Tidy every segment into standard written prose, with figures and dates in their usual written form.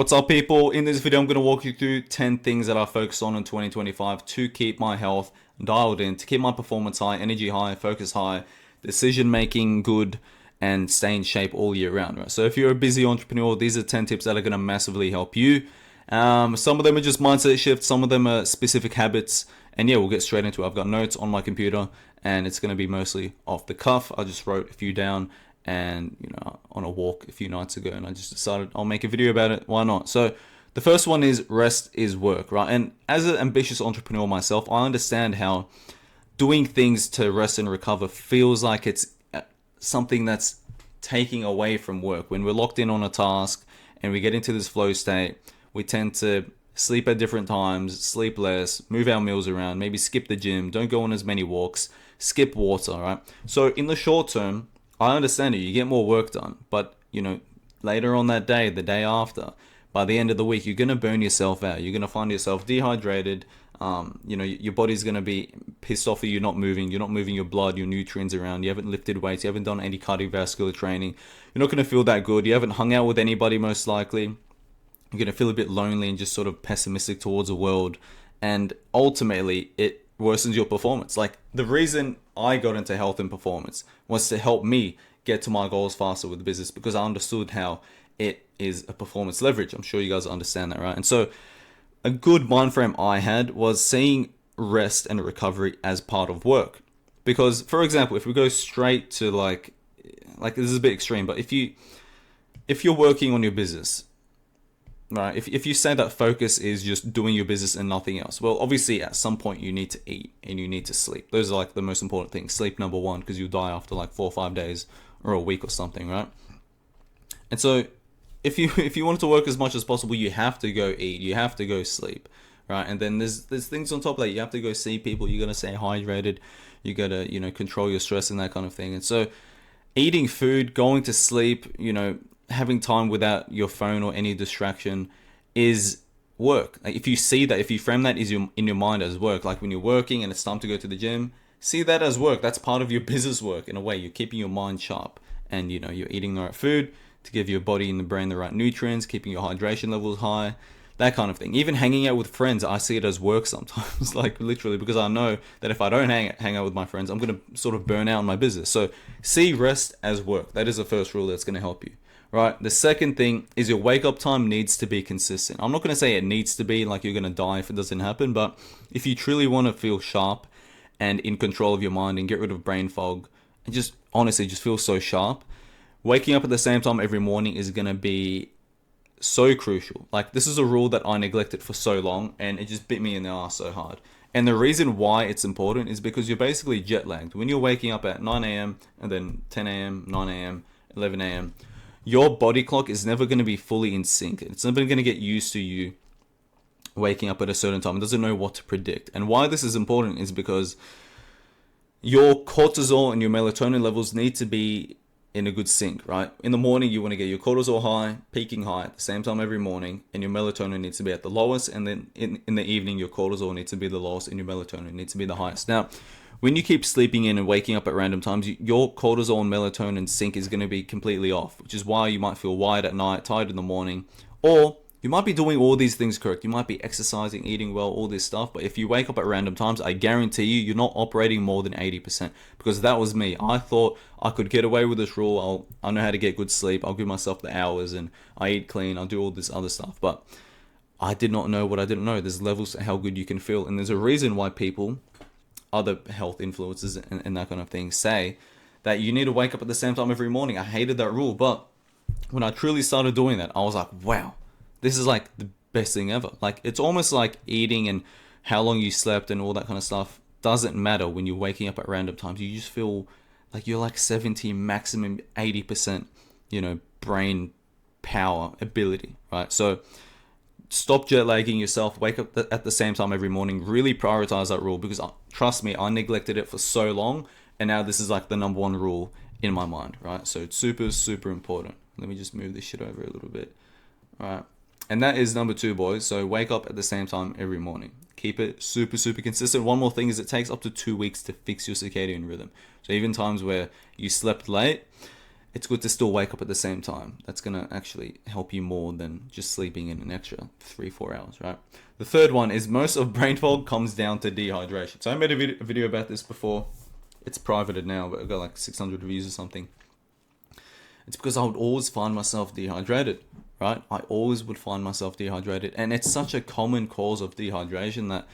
What's up people? In this video I'm going to walk you through 10 things that I focus on in 2025 to keep my health dialed in, to keep my performance high, energy high, focus high, decision making good, and stay in shape all year round, right? So if you're a busy entrepreneur, these are 10 tips that are going to massively help you. Some of them are just mindset shifts, some of them are specific habits, and yeah, we'll get straight into it. I've got notes on my computer and it's going to be mostly off the cuff. I just wrote a few down and on a walk a few nights ago, and I just decided I'll make a video about it. Why not? So the first one is rest is work, right? And as an ambitious entrepreneur myself, I understand how doing things to rest and recover feels like it's something that's taking away from work. When we're locked in on a task and we get into this flow state, we tend to sleep at different times, sleep less, move our meals around, maybe skip the gym, don't go on as many walks, skip water, right? So in the short term, I understand it. You get more work done, but later on that day, the day after, by the end of the week, you're gonna burn yourself out. You're gonna find yourself dehydrated. Your body's gonna be pissed off that you're not moving. You're not moving your blood, your nutrients around. You haven't lifted weights. You haven't done any cardiovascular training. You're not gonna feel that good. You haven't hung out with anybody most likely. You're gonna feel a bit lonely and just sort of pessimistic towards the world. And ultimately, it worsens your performance. Like, the reason I got into health and performance was to help me get to my goals faster with the business, because I understood how it is a performance leverage. I'm sure you guys understand that, right? And so a good mind frame I had was seeing rest and recovery as part of work. Because, for example, if we go straight to like this is a bit extreme, but if you're working on your business, right? If you say that focus is just doing your business and nothing else, well, obviously at some point you need to eat and you need to sleep. Those are like the most important things. Sleep, number one, because you'll die after like 4 or 5 days or a week or something, right? And so if you want to work as much as possible, you have to go eat, you have to go sleep, right? And then there's things on top of that. You have to go see people, you gotta stay hydrated, you gotta control your stress and that kind of thing. And so eating food, going to sleep, having time without your phone or any distraction is work. Like, if you see that, if you frame that in your mind as work, like when you're working and it's time to go to the gym, see that as work. That's part of your business work in a way. You're keeping your mind sharp, and you're eating the right food to give your body and the brain the right nutrients, keeping your hydration levels high, that kind of thing. Even hanging out with friends, I see it as work sometimes, like literally, because I know that if I don't hang out with my friends, I'm going to sort of burn out on my business. So see rest as work. That is the first rule that's going to help you. Right. The second thing is your wake up time needs to be consistent. I'm not going to say it needs to be like you're going to die if it doesn't happen, but if you truly want to feel sharp and in control of your mind and get rid of brain fog and just honestly just feel so sharp, waking up at the same time every morning is going to be so crucial. Like, this is a rule that I neglected for so long and it just bit me in the ass so hard. And the reason why it's important is because you're basically jet lagged. When you're waking up at 9 a.m. and then 10 a.m., 9 a.m., 11 a.m., your body clock is never going to be fully in sync. It's never going to get used to you waking up at a certain time. It doesn't know what to predict. And why this is important is because your cortisol and your melatonin levels need to be in a good sync, right? In the morning, you want to get your cortisol high, peaking high at the same time every morning, and your melatonin needs to be at the lowest. And then in the evening, your cortisol needs to be the lowest and your melatonin needs to be the highest. Now, when you keep sleeping in and waking up at random times, your cortisol and melatonin sync is going to be completely off, which is why you might feel wired at night, tired in the morning, or you might be doing all these things correct. You might be exercising, eating well, all this stuff, but if you wake up at random times, I guarantee you're not operating more than 80%, because that was me. I thought I could get away with this rule. I know how to get good sleep. I'll give myself the hours and I eat clean. I'll do all this other stuff, but I did not know what I didn't know. There's levels to how good you can feel, and there's a reason why people, other health influencers and that kind of thing, say that you need to wake up at the same time every morning. I hated that rule, but when I truly started doing that, I was like, wow, this is like the best thing ever. Like, it's almost like eating and how long you slept and all that kind of stuff doesn't matter when you're waking up at random times. You just feel like you're like 70, maximum 80%, brain power ability, right? So stop jet lagging yourself. Wake up at the same time every morning. Really prioritize that rule, because trust me, I neglected it for so long, and now this is like the number one rule in my mind, right? So it's super, super important. Let me just move this shit over a little bit. All right. And that is number 2, boys. So wake up at the same time every morning. Keep it super, super consistent. One more thing is it takes up to 2 weeks to fix your circadian rhythm. So even times where you slept late it's good to still wake up at the same time. That's going to actually help you more than just sleeping in an extra 3-4 hours, right? The third one is most of brain fog comes down to dehydration. So I made a video about this before. It's privated now, but I got like 600 views or something. It's because I would always find myself dehydrated, right? I always would find myself dehydrated. And it's such a common cause of dehydration that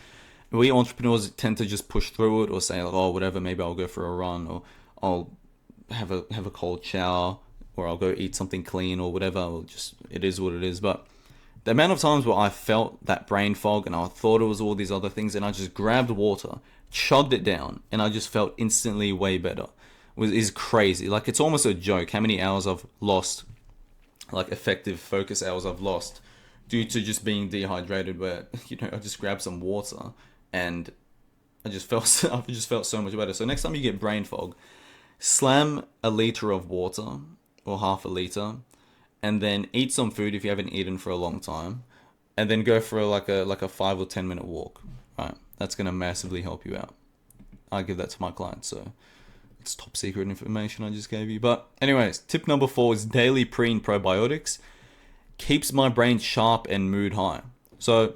we entrepreneurs tend to just push through it or say, like, oh, whatever, maybe I'll go for a run, or I'll have a cold shower, or I'll go eat something clean or whatever. Or just, it is what it is. But the amount of times where I felt that brain fog and I thought it was all these other things, and I just grabbed water, chugged it down, and I just felt instantly way better, is crazy. Like, it's almost a joke how many hours I've lost, like effective focus hours I've lost due to just being dehydrated, where, you know, I just grabbed some water and I just felt so much better. So next time you get brain fog, slam a liter of water or half a liter, and then eat some food if you haven't eaten for a long time, and then go for like a 5 or 10 minute walk. Right, that's gonna massively help you out. I give that to my clients, so it's top secret information I just gave you. But anyways, tip number 4 is daily pre and probiotics. Keeps my brain sharp and mood high. So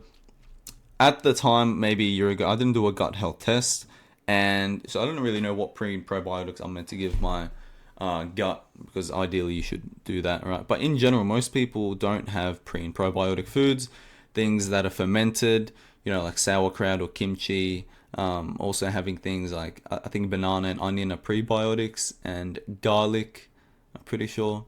at the time, maybe a year ago, I didn't do a gut health test, and so I don't really know what pre and probiotics I'm meant to give my gut, because ideally you should do that, right? But in general, most people don't have pre and probiotic foods, things that are fermented, you know, like sauerkraut or kimchi. Also having things like, I think banana and onion are prebiotics, and garlic, I'm pretty sure.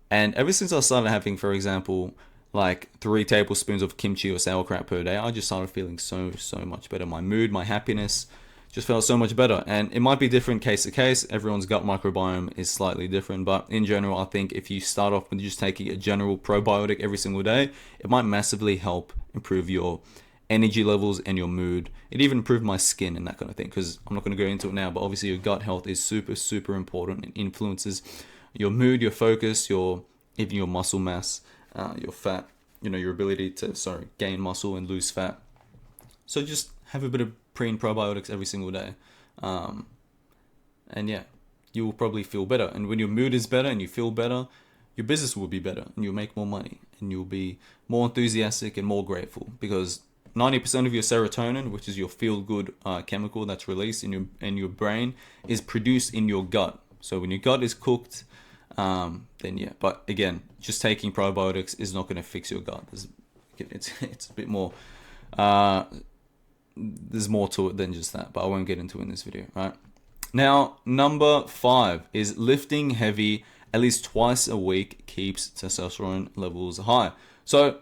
And ever since I started having, for example, like 3 tablespoons of kimchi or sauerkraut per day, I just started feeling so much better. My mood, my happiness just felt so much better. And it might be different case to case. Everyone's gut microbiome is slightly different. But in general, I think if you start off with just taking a general probiotic every single day, it might massively help improve your energy levels and your mood. It even improved my skin and that kind of thing, because I'm not going to go into it now, but obviously your gut health is super important. It influences your mood, your focus, even your muscle mass, your fat, you know, your ability to gain muscle and lose fat. So just have a bit of pre and probiotics every single day, and yeah, you will probably feel better. And when your mood is better and you feel better, your business will be better and you'll make more money and you'll be more enthusiastic and more grateful, because 90% of your serotonin, which is your feel-good chemical that's released in your brain, is produced in your gut. So when your gut is cooked, then yeah. But again, just taking probiotics is not going to fix your gut. It's a bit more. There's more to it than just that, but I won't get into it in this video. Right now, number 5 is lifting heavy at least twice a week keeps testosterone levels high. So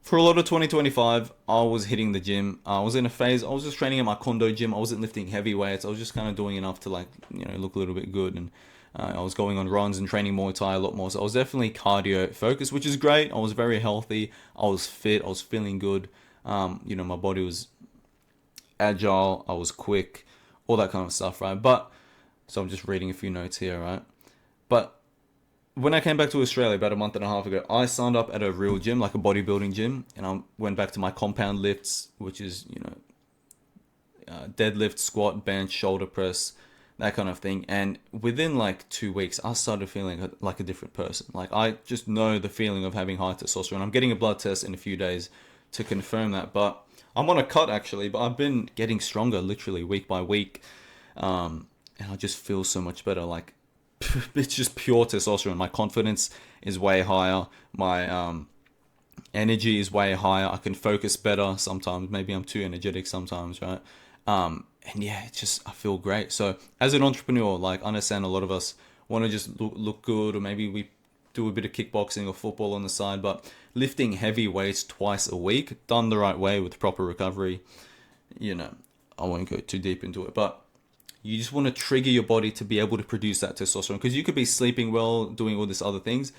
for a lot of 2025, I was hitting the gym. I was in a phase, I was just training at my condo gym. I wasn't lifting heavy weights. I was just kind of doing enough to, like, you know, look a little bit good. And I was going on runs and training Muay Thai a lot more. So I was definitely cardio focused, which is great. I was very healthy. I was fit. I was feeling good. You know, my body was agile. I was quick, all that kind of stuff, right? But, so I'm just reading a few notes here, right? But when I came back to Australia about a month and a half ago, I signed up at a real gym, like a bodybuilding gym, and I went back to my compound lifts, which is, you know, deadlift, squat, bench, shoulder press, that kind of thing. And within like 2 weeks, I started feeling like a different person. Like, I just know the feeling of having high testosterone. I'm getting a blood test in a few days to confirm that, but I'm on a cut actually, but I've been getting stronger literally week by week. And I just feel so much better. Like, it's just pure testosterone. My confidence is way higher. My energy is way higher. I can focus better sometimes. Maybe I'm too energetic sometimes, right? And yeah, it's just, I feel great. So as an entrepreneur, like, I understand a lot of us want to just look good, or maybe we do a bit of kickboxing or football on the side, but lifting heavy weights twice a week, done the right way with proper recovery, you know, I won't go too deep into it, but you just want to trigger your body to be able to produce that testosterone, because you could be sleeping well, doing all these other things,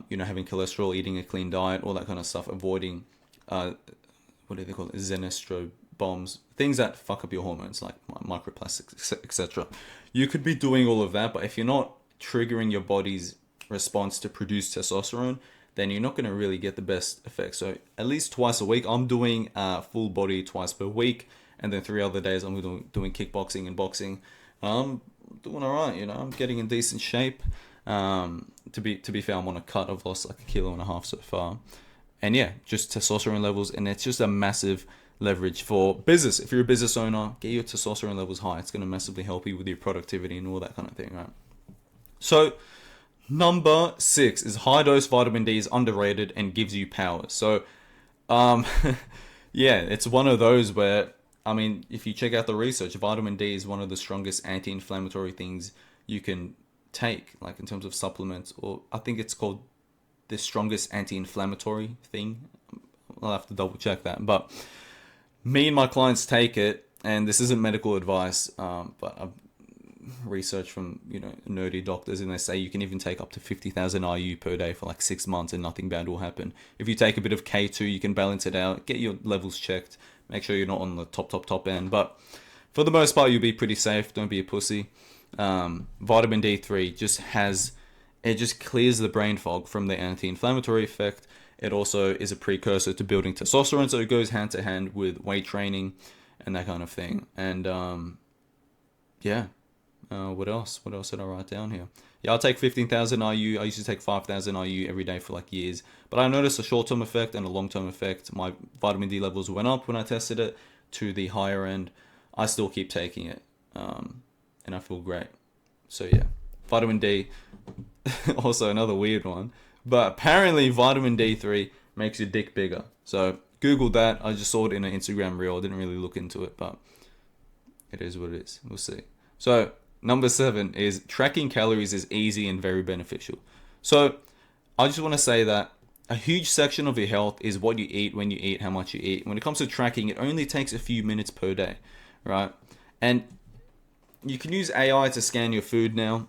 you know, having cholesterol, eating a clean diet, all that kind of stuff, avoiding, what do they call it, xenestro bombs, things that fuck up your hormones, like microplastics, etc. You could be doing all of that, but if you're not triggering your body's response to produce testosterone, then you're not going to really get the best effect. So at least twice a week. I'm doing full body twice per week, and then 3 other days I'm doing kickboxing and boxing. I'm doing all right, you know. I'm getting in decent shape. To be fair, I'm on a cut. I've lost like 1.5 kg so far. And yeah, just testosterone levels, and it's just a massive leverage for business. If you're a business owner, get your testosterone levels high. It's going to massively help you with your productivity and all that kind of thing, right? So number 6 is high dose vitamin D is underrated and gives you power. So um yeah, it's one of those where, I mean, if you check out the research, vitamin D is one of the strongest anti-inflammatory things you can take, like in terms of supplements, or I think it's called the strongest anti-inflammatory thing. I'll have to double check that. But me and my clients take it, and this isn't medical advice, but I've research from nerdy doctors, and they say you can even take up to 50,000 IU per day for like 6 months and nothing bad will happen. If you take a bit of K2, you can balance it out, get your levels checked, make sure you're not on the top end, but for the most part you'll be pretty safe. Don't be a pussy. Vitamin D3 just clears the brain fog from the anti-inflammatory effect. It also is a precursor to building testosterone, so it goes hand to hand with weight training and that kind of thing. And yeah. What else? What else did I write down here? Yeah, I'll take 15,000 IU. I used to take 5,000 IU every day for like years. But I noticed a short-term effect and a long-term effect. My vitamin D levels went up when I tested it to the higher end. I still keep taking it. And I feel great. So yeah, vitamin D, also another weird one. But apparently vitamin D3 makes your dick bigger. So Google that. I just saw it in an Instagram reel. I didn't really look into it, but it is what it is. We'll see. So number 7 is tracking calories is easy and very beneficial. So I just want to say that a huge section of your health is what you eat, when you eat, how much you eat. When it comes to tracking, it only takes a few minutes per day, right? And you can use AI to scan your food now.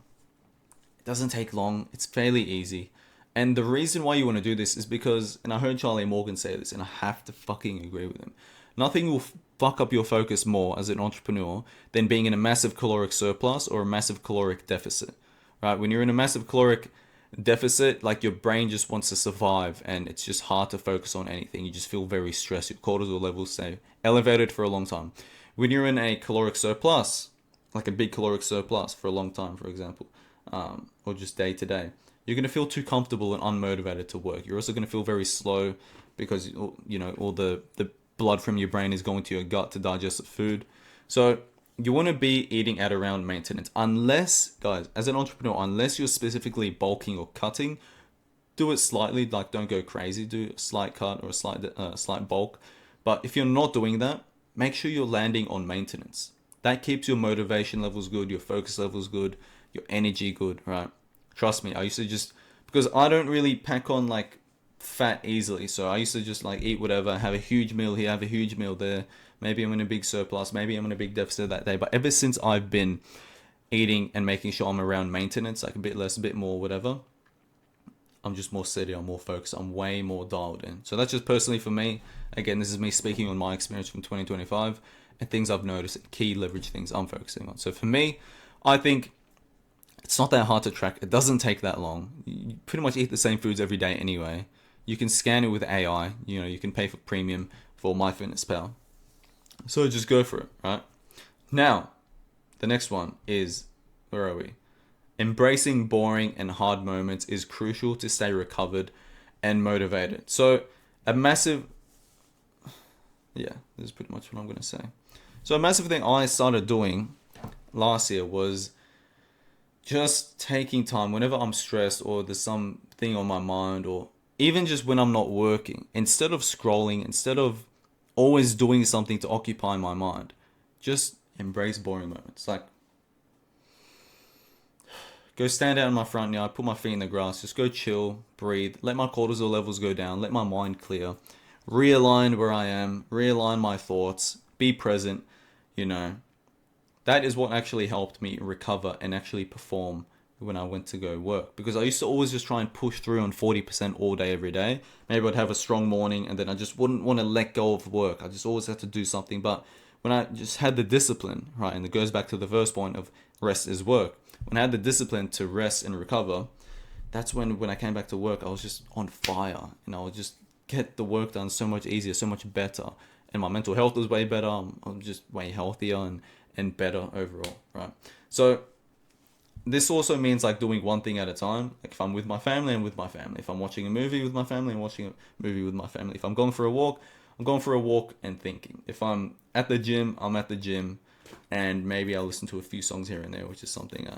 It doesn't take long. It's fairly easy. And the reason why you want to do this is because, and I heard Charlie Morgan say this, and I have to fucking agree with him. Nothing will fuck up your focus more as an entrepreneur than being in a massive caloric surplus or a massive caloric deficit, right? When you're in a massive caloric deficit, like your brain just wants to survive and it's just hard to focus on anything. You just feel very stressed. Your cortisol levels stay elevated for a long time. When you're in a caloric surplus, like a big caloric surplus for a long time, for example, or just day to day, you're going to feel too comfortable and unmotivated to work. You're also going to feel very slow because, all the blood from your brain is going to your gut to digest the food. So you want to be eating at around maintenance. Unless, guys, as an entrepreneur, unless you're specifically bulking or cutting, do it slightly. Like, don't go crazy. Do a slight cut or a slight bulk. But if you're not doing that, make sure you're landing on maintenance. That keeps your motivation levels good, your focus levels good, your energy good, right? Trust me, I used to just, because I don't really pack on like fat easily, so I used to just like eat whatever, have a huge meal here, have a huge meal there. Maybe I'm in a big surplus, maybe I'm in a big deficit that day. But ever since I've been eating and making sure I'm around maintenance, like a bit less, a bit more, whatever, I'm just more steady, I'm more focused, I'm way more dialed in. So that's just personally for me. Again, this is me speaking on my experience from 2025 and things I've noticed, key leverage things I'm focusing on. So for me, I think it's not that hard to track. It doesn't take that long. You pretty much eat the same foods every day anyway. You can scan it with AI. You can pay for premium for MyFitnessPal. So just go for it, right? Now, the next one is, where are we? Embracing boring and hard moments is crucial to stay recovered and motivated. So this is pretty much what I'm going to say. So a massive thing I started doing last year was just taking time whenever I'm stressed or there's something on my mind, or even just when I'm not working, instead of scrolling, instead of always doing something to occupy my mind, just embrace boring moments. Like, go stand out in my front yard, put my feet in the grass, just go chill, breathe, let my cortisol levels go down, let my mind clear, realign where I am, realign my thoughts, be present, That is what actually helped me recover and actually perform when I went to go work. Because I used to always just try and push through on 40% all day, every day. Maybe I'd have a strong morning and then I just wouldn't want to let go of work. I just always had to do something. But when I just had the discipline, right, and it goes back to the first point of rest is work. When I had the discipline to rest and recover, that's when I came back to work, I was just on fire. And I would just get the work done so much easier, so much better. And my mental health was way better. I'm just way healthier and better overall, right? So this also means like doing one thing at a time. Like if I'm with my family, I'm with my family. If I'm watching a movie with my family, I'm watching a movie with my family. If I'm going for a walk, I'm going for a walk and thinking. If I'm at the gym, I'm at the gym, and maybe I'll listen to a few songs here and there, which is something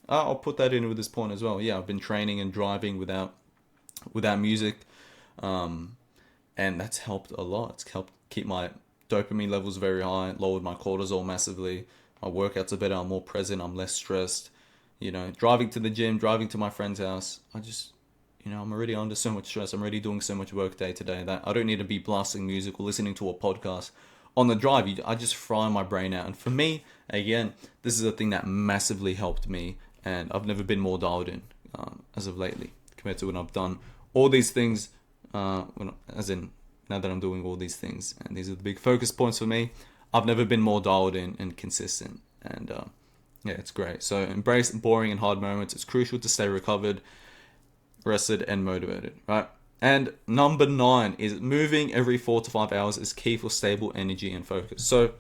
I'll put that in with this point as well. Yeah, I've been training and driving without music, and that's helped a lot. It's helped keep my dopamine levels very high, lowered my cortisol massively. My workouts are better. I'm more present. I'm less stressed. You know, driving to the gym, driving to my friend's house. I'm already under so much stress. I'm already doing so much work day to day that I don't need to be blasting music or listening to a podcast on the drive. I just fry my brain out. And for me, again, this is a thing that massively helped me, and I've never been more dialed in as of lately compared to when I've done all these things. Now that I'm doing all these things, and these are the big focus points for me. I've never been more dialed in and consistent, and yeah, it's great. So embrace boring and hard moments. It's crucial to stay recovered, rested, and motivated, right? And number 9 is moving every 4 to 5 hours is key for stable energy and focus. So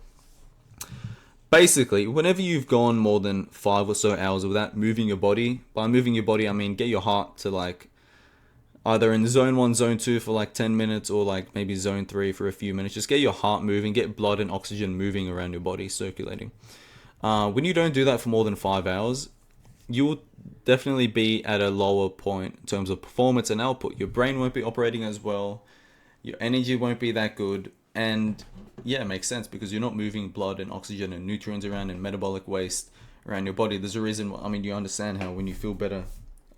basically, whenever you've gone more than 5 or so hours without moving your body, by moving your body, I mean get your heart to like either in zone 1, zone 2 for like 10 minutes, or like maybe zone 3 for a few minutes. Just get your heart moving, get blood and oxygen moving around your body, circulating. When you don't do that for more than 5 hours, you'll definitely be at a lower point in terms of performance and output. Your brain won't be operating as well. Your energy won't be that good. And yeah, it makes sense because you're not moving blood and oxygen and nutrients around and metabolic waste around your body. There's a reason. I mean, you understand how when you feel better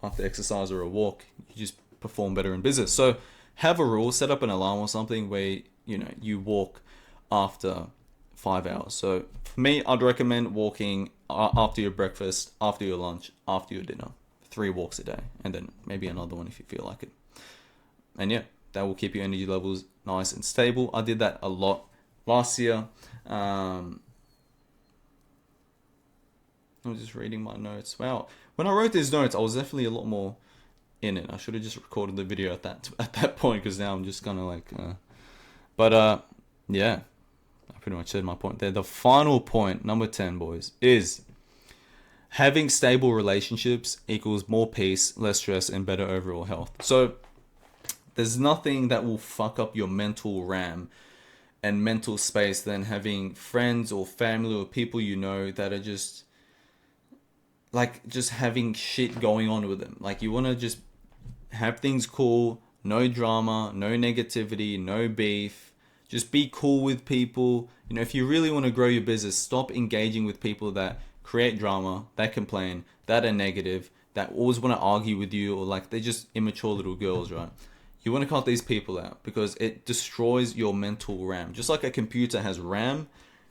after exercise or a walk, you just perform better in business. So have a rule, set up an alarm or something where you walk after 5 hours. So for me, I'd recommend walking after your breakfast, after your lunch, after your dinner. 3 walks a day, and then maybe another one if you feel like it. And yeah, that will keep your energy levels nice and stable. I did that a lot last year. I'm just reading my notes. Wow, when I wrote these notes, I was definitely a lot more in it. I should have just recorded the video at that point, because now I'm just kind of like yeah, I pretty much said my point there. The final point, number 10, boys, is having stable relationships equals more peace, less stress, and better overall health. So there's nothing that will fuck up your mental RAM and mental space than having friends or family or people that are just having shit going on with them. Like, you want to just have things cool, no drama, no negativity, no beef. Just be cool with people. If you really want to grow your business, stop engaging with people that create drama, that complain, that are negative, that always want to argue with you, or like they're just immature little girls, right? You want to cut these people out because it destroys your mental RAM. Just like a computer has RAM,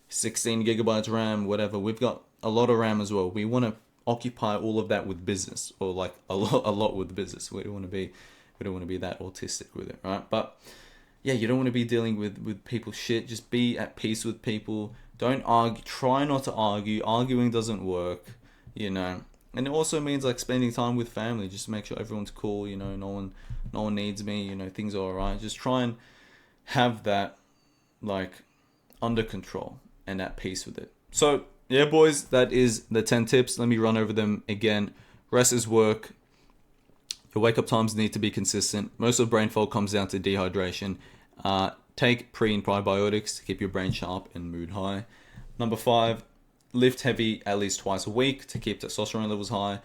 16 gigabytes RAM, whatever, we've got a lot of RAM as well. We want to occupy all of that with business, or like a lot with business. We don't want to be that autistic with it, right? But yeah, you don't want to be dealing with people's shit. Just be at peace with people. Don't argue. Try not to argue. Arguing doesn't work, And it also means like spending time with family. Just make sure everyone's cool. No one needs me. Things are alright. Just try and have that like under control and at peace with it. So yeah, boys, that is the 10 tips. Let me run over them again. Rest is work. Your wake up times need to be consistent. Most of brain fog comes down to dehydration. Take pre and probiotics to keep your brain sharp and mood high. Number 5, lift heavy at least twice a week to keep testosterone levels high.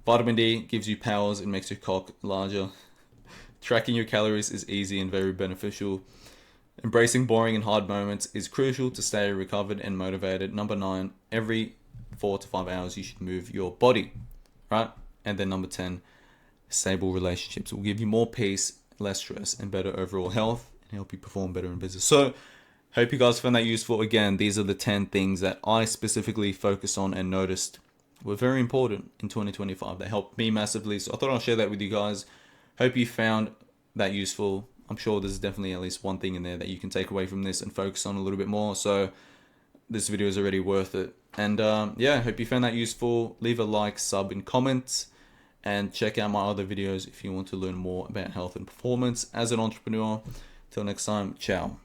Vitamin D gives you powers and makes your cock larger. Tracking your calories is easy and very beneficial. Embracing boring and hard moments is crucial to stay recovered and motivated. Number 9, every 4 to 5 hours you should move your body, right? And then number 10, stable relationships will give you more peace, less stress, and better overall health, and help you perform better in business. So hope you guys found that useful. Again, these are the 10 things that I specifically focused on and noticed were very important in 2025. They helped me massively. So I thought I'll share that with you guys. Hope you found that useful. I'm sure there's definitely at least one thing in there that you can take away from this and focus on a little bit more. So this video is already worth it. And yeah, hope you found that useful. Leave a like, sub, and comment. And check out my other videos if you want to learn more about health and performance as an entrepreneur. Till next time, ciao.